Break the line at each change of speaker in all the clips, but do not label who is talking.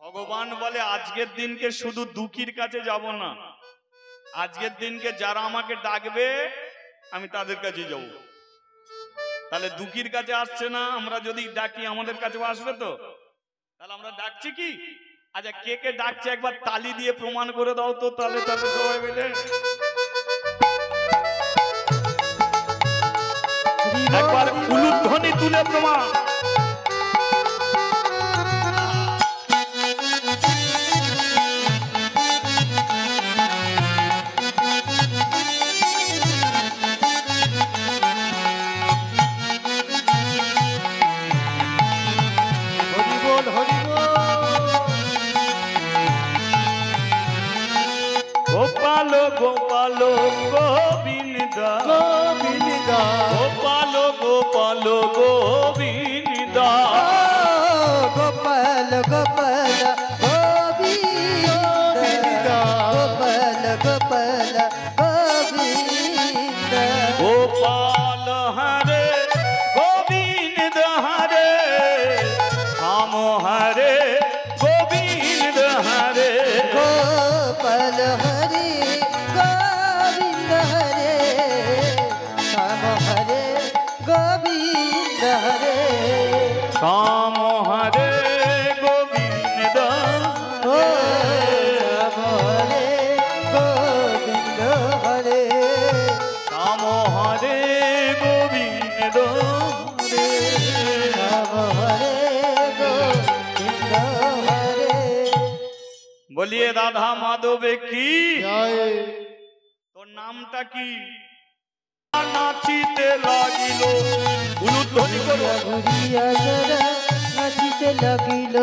ভগবান বলে আজকের দিনকে শুধু দুঃখীর কাছে যাব না, আজকের দিনকে যারা আমাকে ডাকবে আমি তাদের কাছে যাব। তাহলে দুঃখীর কাছে আসছে না, আমরা যদি ডাকি আমাদের কাছে আসবে তো? তাহলে আমরা ডাকছি কি? আচ্ছা, কে কে ডাকছে একবার তালি দিয়ে প্রমাণ করে দাও তো। তাহলে তাহলে সবাই মিলে একবার উলুধ্বনি তুলে প্রমাণ। গোপাল গোপাল গোবিন্দ
গোবিন্দ
গোপাল গোপাল গোবিন্দ
গোপাল গোপাল গোবিন্দ গোপাল গোপাল গোবিন্দ
গোপাল হরে গোবিন্দ হরে রাম হরে গোবিন্দ হরে
গোপাল হরে গোবিন্দ হরে রাম হরে গোবিন্দ হরে
রাম হরে গোবিন্দ
ও রাম হরে গোবিন্দ হরে
রাম হরে গোবিন্দ হরে
রাম হরে গোবিন্দ হরে।
বলিয়ে রাধা মাধবে কি?
জয়।
তোর নামটা কি? নাচিতে লাগিল, উলুধ্বনি করো।
ঘুরিয়া তারা নাচিতে লাগিল,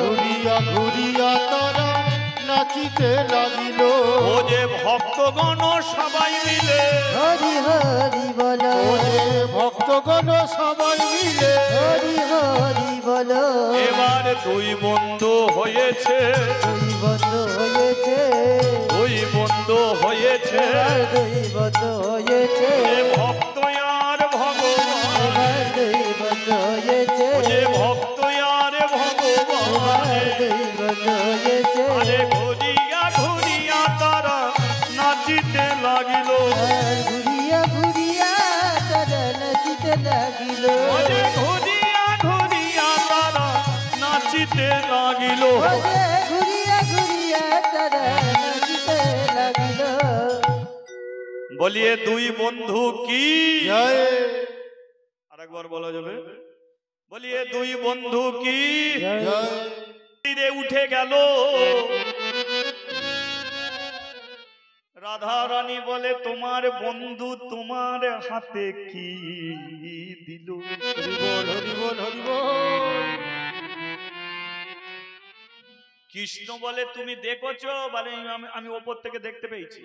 ঘুরিয়া ঘুরিয়া তারা নাচিতে লাগিল।
ও যে ভক্তগণ সবাই মিলে,
হরি হরি বল,
ওরে ভক্তগণ সবাই মিলে,
হরি হরি বল।
এবার দুই বন্ধু হয়েছে,
দুই বন্ধু হয়েছে,
দুই বন্ধু হয়েছে,
এবার দুই বন্ধু হয়েছে,
এ ভক্ত আর ভগবান,
এবার দুই বন্ধু হয়েছে,
ও যে ভক্ত আর ভগবান।
এবার দুই বন্ধু হয়েছে।
আরে ঘুরিয়া ঘুরিয়া তারা নাচিতে লাগিল,
আর ঘুরিয়া ঘুরিয়া তারা নাচিতে লাগিল,
ওরে ঘুরিয়া ঘুরিয়া তারা নাচিতে লাগিল।
ওরে ঘুরিয়া ঘুরিয়া তারা নাচিতে লাগিল।
বলিয়ে দুই বন্ধু কি?
জয়।
আরেকবার বলা যাবে? বলিয়ে দুই বন্ধু কি?
জয়।
তীরে উঠে গেল। রাধা রানী বলে তোমার বন্ধু তোমার হাতে কি দিল?
হরি বল হরি বল হরি বল।
কৃষ্ণ বলে তুমি দেখেছো? বলে আমি ওপর থেকে দেখতে পেয়েছি।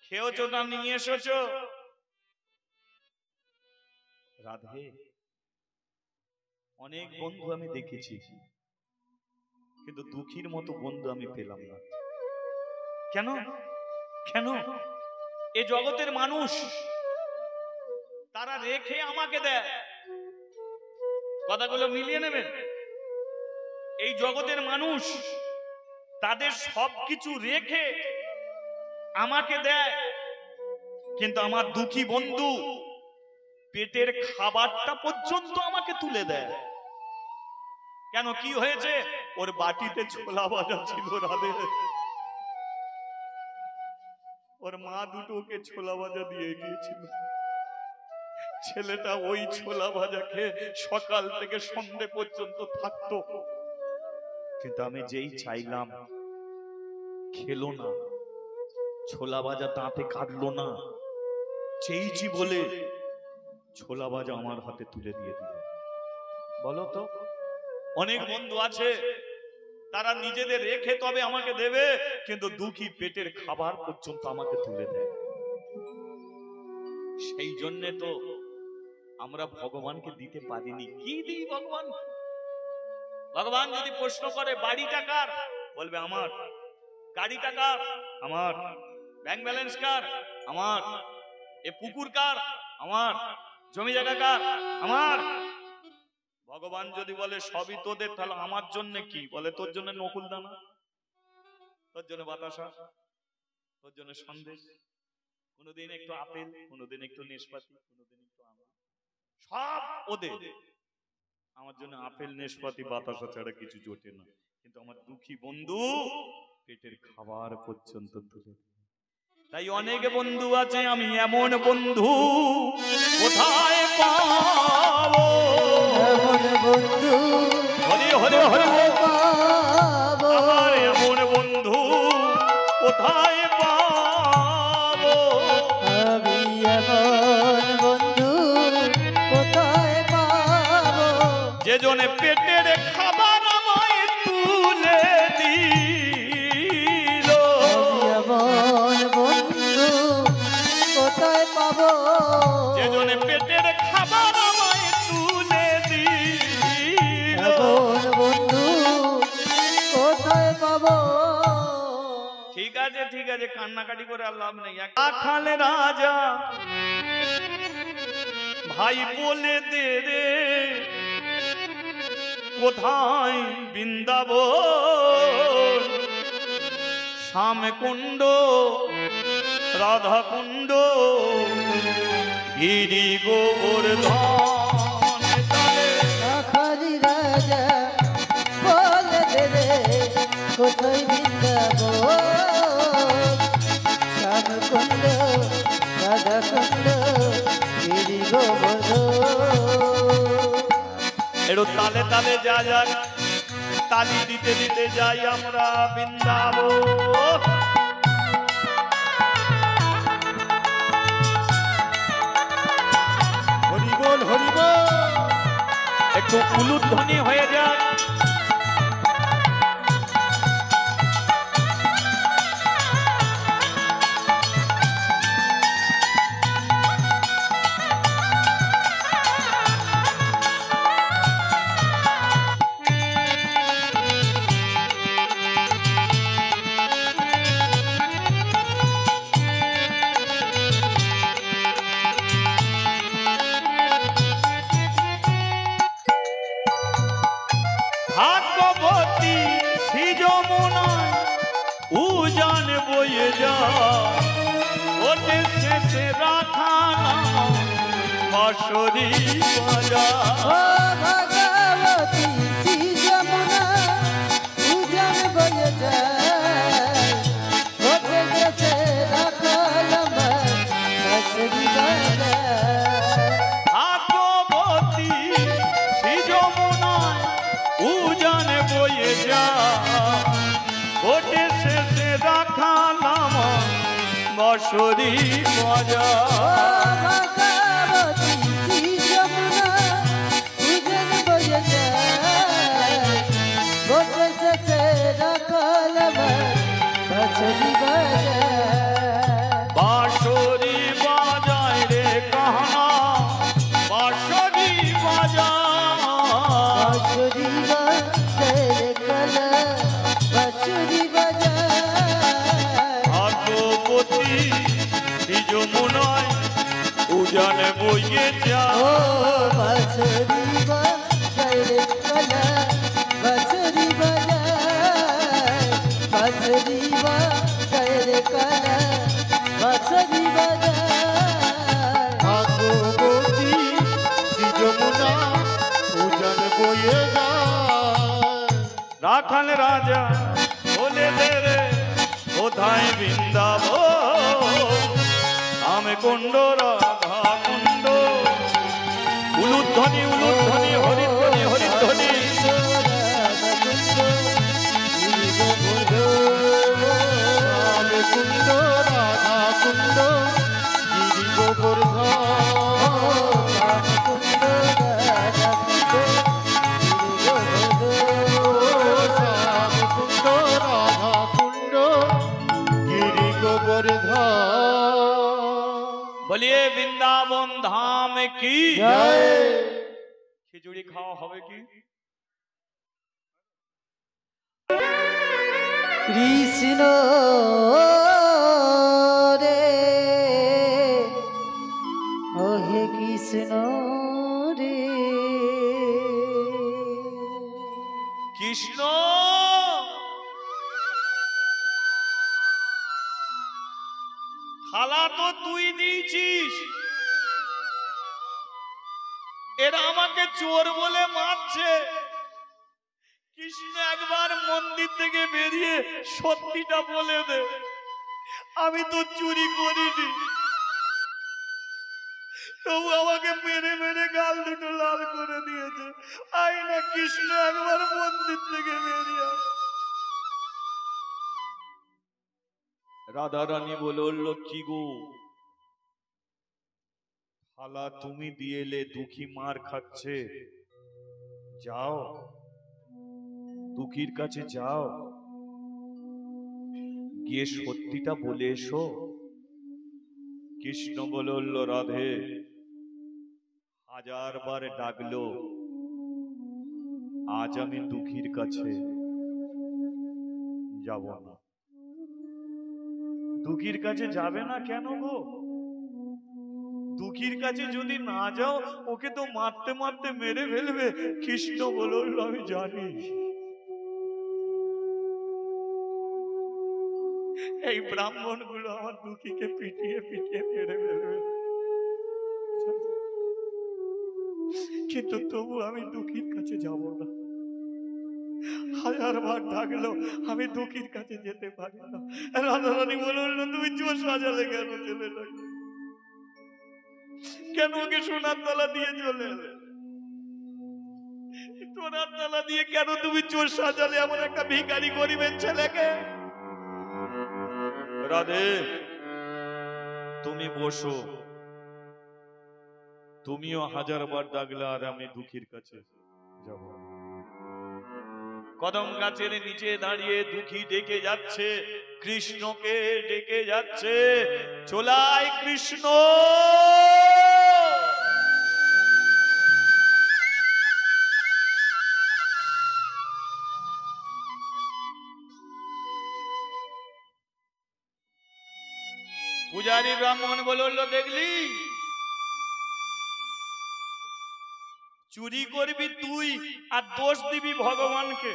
খেয়েছো না নিয়ে এসেছো? রাধে অনেক বন্ধু আমি দেখেছি, কিন্তু দুঃখীর মতো বন্ধু আমি পেলাম না। কেন কেন? এ জগতের মানুষ তারা রেখে আমাকে দেয়। কথাগুলো মিলিয়ে নেবেন। এই জগতের মানুষ তাদের সবকিছু রেখে আমাকে দেয়, কিন্তু আমার দুঃখী বন্ধু পেটের খাবারটা পর্যন্ত আমাকে তুলে দেয়। কেন, কি হয়েছে? ওর বাটিতে ছোলা ভাজা ছিল রাধে, ওর মা দুটো ওকে ছোলা ভাজা দিয়ে গিয়েছিল। ছেলেটা ওই ছোলা ভাজা খেয়ে সকাল থেকে সন্ধ্যে পর্যন্ত থাকতো, কিন্তু আমি যেই চাইলাম খেলো না, ছোলা ভাজা দাঁতে কাটলো না। চেয়েছি বলে ছোলা ভাজা আমার হাতে তুলে দিয়ে দিল। বলো তো, অনেক বন্ধু আছে তারা নিজেদের রেখে তবে আমাকে দেবে, কিন্তু দুঃখী পেটের খাবার পর্যন্ত আমাকে তুলে দেয়। সেই জন্যে তো আমরা ভগবানকে দিতে পারিনি। কি দিই ভগবান? ভগবান যদি প্রশ্ন করে বাড়িটা কার, বলবে আমার। গাড়িটা কার? আমার। ব্যাংক ব্যালেন্স কার? আমার। এ পুকুর কার? আমার। জমি জায়গা কার? আমার। ভগবান যদি বলে সবই তোদের, তাহলে আমার জন্য কি? বলে তোর জন্য নকুল দানা, তোর জন্য বাতাসা, তোর জন্য সন্দেশ, কোনোদিন একটু আপেল, কোনোদিন একটু নেশপাতি, কোনোদিন একটু আঙুর, সব ওদের। আমার জন্য আপেল নেশপাতি বাতাসা ছাড়া কিছু জোটে না। কিন্তু আমার দুঃখী বন্ধু পেটের খাবার পর্যন্ত তুলে দেয়। তাই অনেক বন্ধু আছে, আমি এমন বন্ধু কোথায় পাবো?
এমন বন্ধু
হরি হরি হরি
পাবো,
আমার এমন বন্ধু কোথায় পাবো?
আমি এমন বন্ধু কোথায় পাবো?
যে জনে পেটের খাবার আমায় তুলে দিল,
আমি এমন বন্ধু কোথায় পাবো?
যে জনে পেটের খাবার আমায় তুলে দিল।
এমন বন্ধু কোথায় পাবো?
ঠিক আছে ঠিক আছে, কান্নাকাটি করে আর লাভ নেই। রাখাল রাজা ভাই বলে দে রে, কোথায় বৃন্দাবন? শ্যামকুণ্ড, রাধাকুণ্ড, গিরি গোবর্ধন তলে।
রাখালি রাজা বলে দেবে কোথায় বৃন্দাবন? শ্যামকুণ্ড, রাধাকুণ্ড, গিরি গোবর্ধন।
একটু তালে তালে যা যাক, তালি দিতে দিতে যাই আমরা বৃন্দাবন।
হরি বল হরি বল।
একটু উলুধ্বনি হয়ে যাক। ভাগবতী শ্রী যমুনায় উজান বয়ে যায়, ওতে শেষে রাখা নাম বাঁশরি বাজায়।
ও ভগবতী শ্রী যমুনা উজান বয়ে যায়, ওঠে গেছে রাখালাম বাঁশরি বাজায়।
ভাগবতী শ্রী যমুনায় উজান বয়ে যায়, ওতে শেষে রাখা নাম বাঁশরি
ও
বাজায়।
ভগবতী শ্রী যমুনা উজান বয়ে যায়, ওঠে গেছে রাখালাম বাঁশরি বাজায়।
বাঁশরি বাজায় রে কাহনা, বাঁশরি বাজায়।
বাঁশরি বাজায় কালা বাঁশরি বাজায়।
ভাগবতী শ্রী যমুনায় উজান বয়ে
ও
যায়,
বাঁশরি বাজায় কালা বাঁশরি বাজায়। বাঁশরি বাজায় কালা বাঁশরি বাজায়।
ভাগবতী শ্রী যমুনা উজান বয়ে যায়।
রাখাল রাজা বলে দে রে, কোথায় বৃন্দাবন? শ্যামকুণ্ড, রাধাকুণ্ড, উলুধ্বনি উলুধ্বনি, হরিধ্বনি হরিধ্বনি।
শ্যামকুণ্ড, রাধাকুণ্ড, গিরি শ্যামকুণ্ড, রাধাকুণ্ড, গিরি গোবর্ধন।
বলিয়ে বৃন্দাবন ধাম কি
জয়।
খিচুড়ি খাওয়া হবে কি?
কৃষ্ণ রে, ও হে কৃষ্ণ রে,
কৃষ্ণ থালা তো তুই দিয়েছিস, এরা আমাকে চোর বলে মারছে। কৃষ্ণ একবার মন্দির থেকে বেরিয়ে সত্যিটা বলে দে, আমি তো চুরি করিনি। তবু আমাকে মেরে মেরে গাল দুটো লাল করে দিয়েছে। আয় না কৃষ্ণ একবার মন্দির থেকে বেরিয়ে আয়। রাধা রানী বলল, কি গো থালা তুমি দিয়ে এলে, দুঃখী মার খাচ্ছে, যাও দুঃখীর কাছে যাও, গিয়ে সত্যিটা বলে এসো। কৃষ্ণ বলল, রাধে হাজারবার ডাকলো, আজ আমি দুঃখীর কাছে যাব না। দুঃখীর কাছে যাবে না কেন গো? দুঃখীর কাছে যদি না যাও ওকে তো মারতে মারতে মেরে ফেলবে। কৃষ্ণ বলল, আমি জানি এই ব্রাহ্মণ গুলো আমার দুঃখীকে পিটিয়ে পিটিয়ে মেরে ফেলবে, কিন্তু তবু আমি দুঃখীর কাছে যাব না। হাজারবার ডাকলো, আমি দুঃখীর কাছে যেতে পারি না। রাধারানী বলল, তুমি চোর সাজালে কেন ছেলেটাকে? কেন ওকে সোনার তালা দিয়ে চলে এলে? সোনার তালা দিয়ে কেন তুমি চোর সাজালে এমন একটা ভিখারি গরিবের ছেলেকে? রাধে তুমি বসো, তুমিও হাজারবার ডাকলে আর আমি দুঃখীর কাছে যাব। কদম গাছের নিচে দাঁড়িয়ে দুঃখী ডেকে যাচ্ছে, কৃষ্ণকে ডেকে যাচ্ছে, চলায় কৃষ্ণ। পূজারী ব্রাহ্মণ বলল, দেখলি চুরি করবি তুই আর দোষ দিবি ভগবানকে।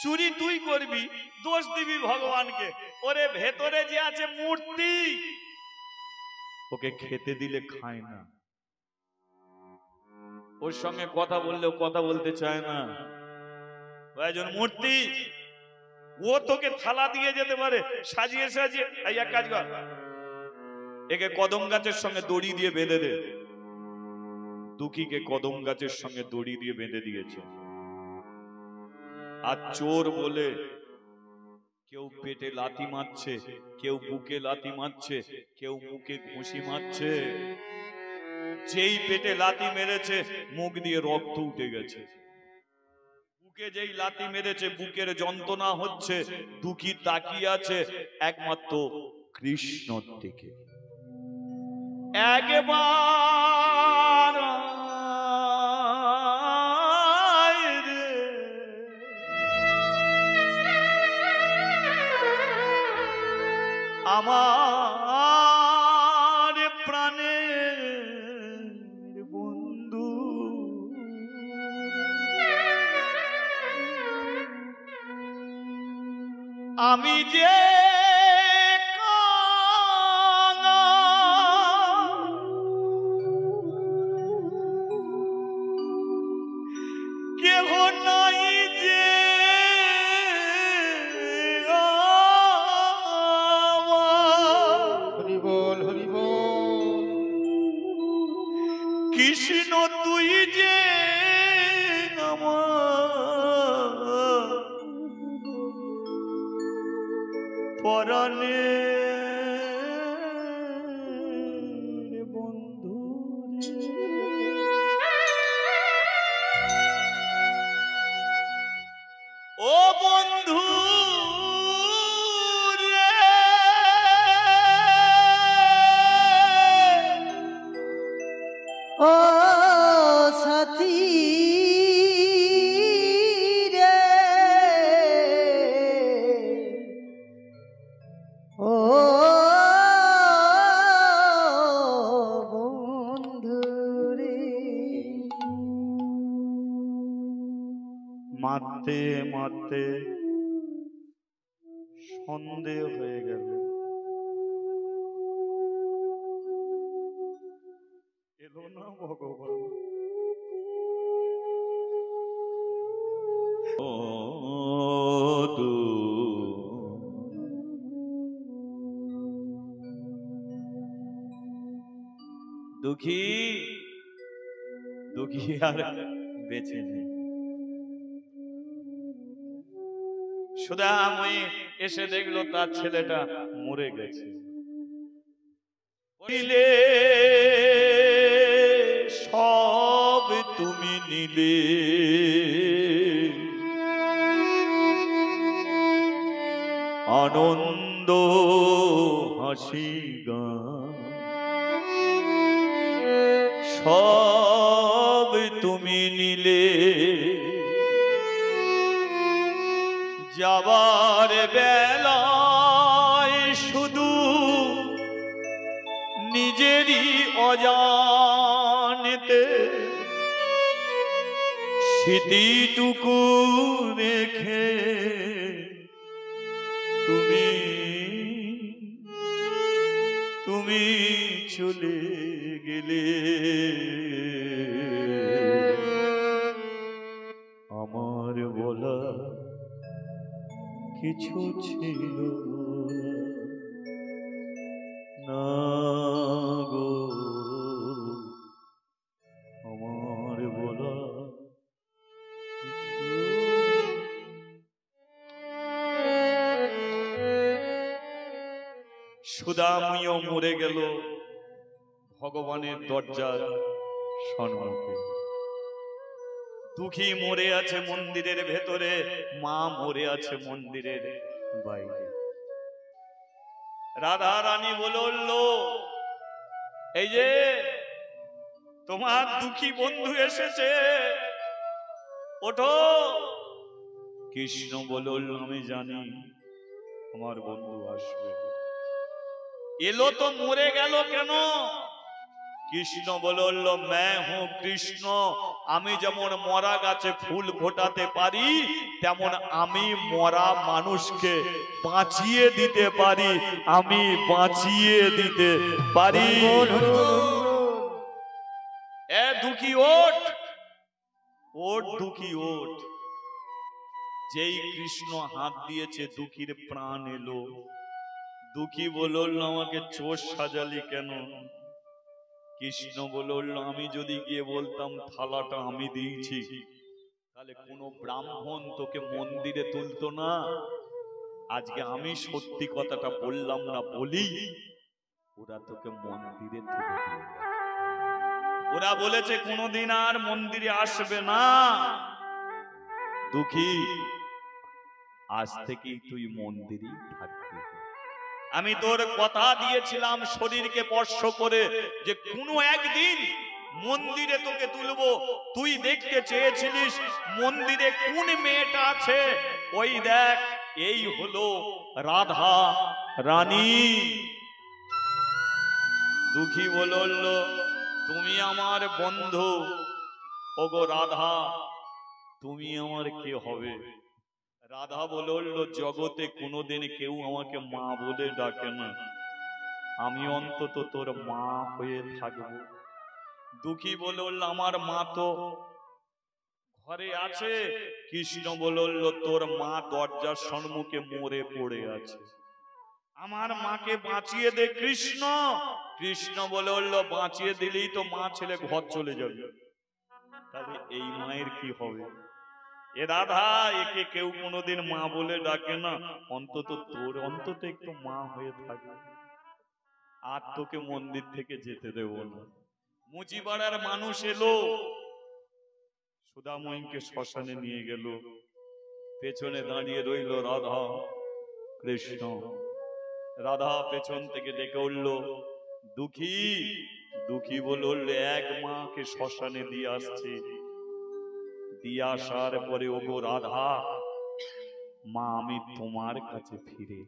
চুরি তুই করবি, দোষ দিবি ভগবানকে। ওরে ভেতরে যে আছে মূর্তি, ওকে খেতে দিলে খায় না, ওর সঙ্গে কথা বললেও কথা বলতে চায় না। ও একজন মূর্তি, ও তোকে থালা দিয়ে যেতে পারে সাজিয়ে সাজিয়ে। এই এক কাজ কর, একে কদম গাছের সঙ্গে দড়ি দিয়ে বেঁধে দে। দুঃখীকে কদম গাছের সঙ্গে দড়ি দিয়ে বেঁধে দিয়েছে। আর চোর বলে কেউ পেটে লাথি মারছে, কেউ বুকে লাথি মারছে, কেউ মুখে ঘুষি মারছে। যেই পেটে লাথি মেরেছে মুখ দিয়ে রক্ত উঠে গেছে, বুকে যেই লাথি মেরেছে বুকের যন্ত্রণা হচ্ছে। দুঃখী তাকিয়ে আছে একমাত্র কৃষ্ণর দিকে। একবার আমার প্রাণের বন্ধু, আমি যে কেহ নাই যে
হরি বল হরি বল।
কৃষ্ণ তুই যে আমার পরাণের বন্ধু। ও বন্ধু রে,
ও সাথী রে, ও বন্ধু রে,
মারতে মারতে সন্দেহ হয়ে গেল, এলো না ভগবান। ও দুঃখী দুঃখী আর বেঁচে নেই। সুদাময়ী এসে দেখলো তার ছেলেটা মরে গেছে। বলিলে সব তুমি নিলে, আনন্দ হাসি গান সব তুমি নিলে, যাবার বেলায় শুধু নিজেরই অজানেতে স্মৃতিটুকু রেখে তুমি তুমি চলে গেলে। আমার বলা কিছু ছিল না গো, আমার বলা কিছু। সুদাময়ীও মরে গেল ভগবানের দরজার সম্মুখে। দুঃখী মরে আছে মন্দিরের ভেতরে, মা মরে আছে মন্দিরের বাইরে। রাধা রানী বলল, এই যে তোমার দুঃখী বন্ধু এসেছে, ওঠো। কৃষ্ণ বলল, আমি জানি আমার বন্ধু আসবে। এলো তো মরে গেল কেন? কৃষ্ণ বলল, मैं हूं কৃষ্ণ, আমি যেমন মরা গাছে ফুল ফোটাতে পারি, তেমন আমি মরা মানুষকে বাঁচিয়ে দিতে পারি, আমি বাঁচিয়ে দিতে পারি। এ দুঃখী ওঠ, ওঠ দুঃখী ওঠ। যেই কৃষ্ণ হাত দিয়েছে দুঃখীর প্রাণ এলো। দুঃখী বলল, আমাকে চোর সাজালি কেন? কৃষ্ণ বলল, আমি যদি গিয়ে বলতাম থালাটা আমি দিয়েছি, তাহলে কোনো ব্রাহ্মণ তোকে মন্দিরে তুলতো না। আজকে আমি সত্যি কথাটা বললাম না বলি ওরা তোকে মন্দিরে তুলে দিল। ওরা বলেছে কোনোদিন আর মন্দিরে আসবে না। দুঃখী, আজ থেকেই তুই মন্দিরেই থাকবি। আমি তোর কথা দিয়েছিলাম শরীরকে স্পর্শ করে যে কোনো একদিন মন্দিরে তোকে তুলবো। তুই দেখতে চেয়েছিলিস মন্দিরে কোন মেয়েটা আছে, ওই দেখ এই হলো রাধা রানী। দুঃখী বলল, তুমি আমার বন্ধু, ওগো রাধা, তুমি আমার কে হবে? রাধা বলল, জগতে কোনোদিন কেউ আমাকে মা বলে ডাকে না, আমি অন্তত তোর মা হয়ে থাকবো। দুঃখী বলল, আমার মা তো ঘরে আছে। কৃষ্ণ বলল, তোর মা দরজার সম্মুখে মরে পড়ে আছে, আমার মাকে বাঁচিয়ে দে কৃষ্ণ। কৃষ্ণ বলল, বাঁচিয়ে দিলেই তো মা ছেলে ঘর চলে যাবে, তাহলে এই মায়ের কি হবে? এ রাধা, একে কেউ কোনোদিন মা বলে ডাকে না, অন্তত তোর অন্তত একটু মা হয়ে থাকবে, আর তোকে মন্দির থেকে যেতে দেব না। মুচিপাড়ার মানুষ এলো, সুদাময়ীকে শ্মশানে নিয়ে গেল। পেছনে দাঁড়িয়ে রইল রাধা কৃষ্ণ। রাধা পেছন থেকে ডেকে উঠল, দুঃখী। দুঃখী বলল, এক মাকে শ্মশানে দিয়ে আসছে, দিয়ে আসার পরে ওগো রাধা, মা আমি তোমার কাছে ফিরে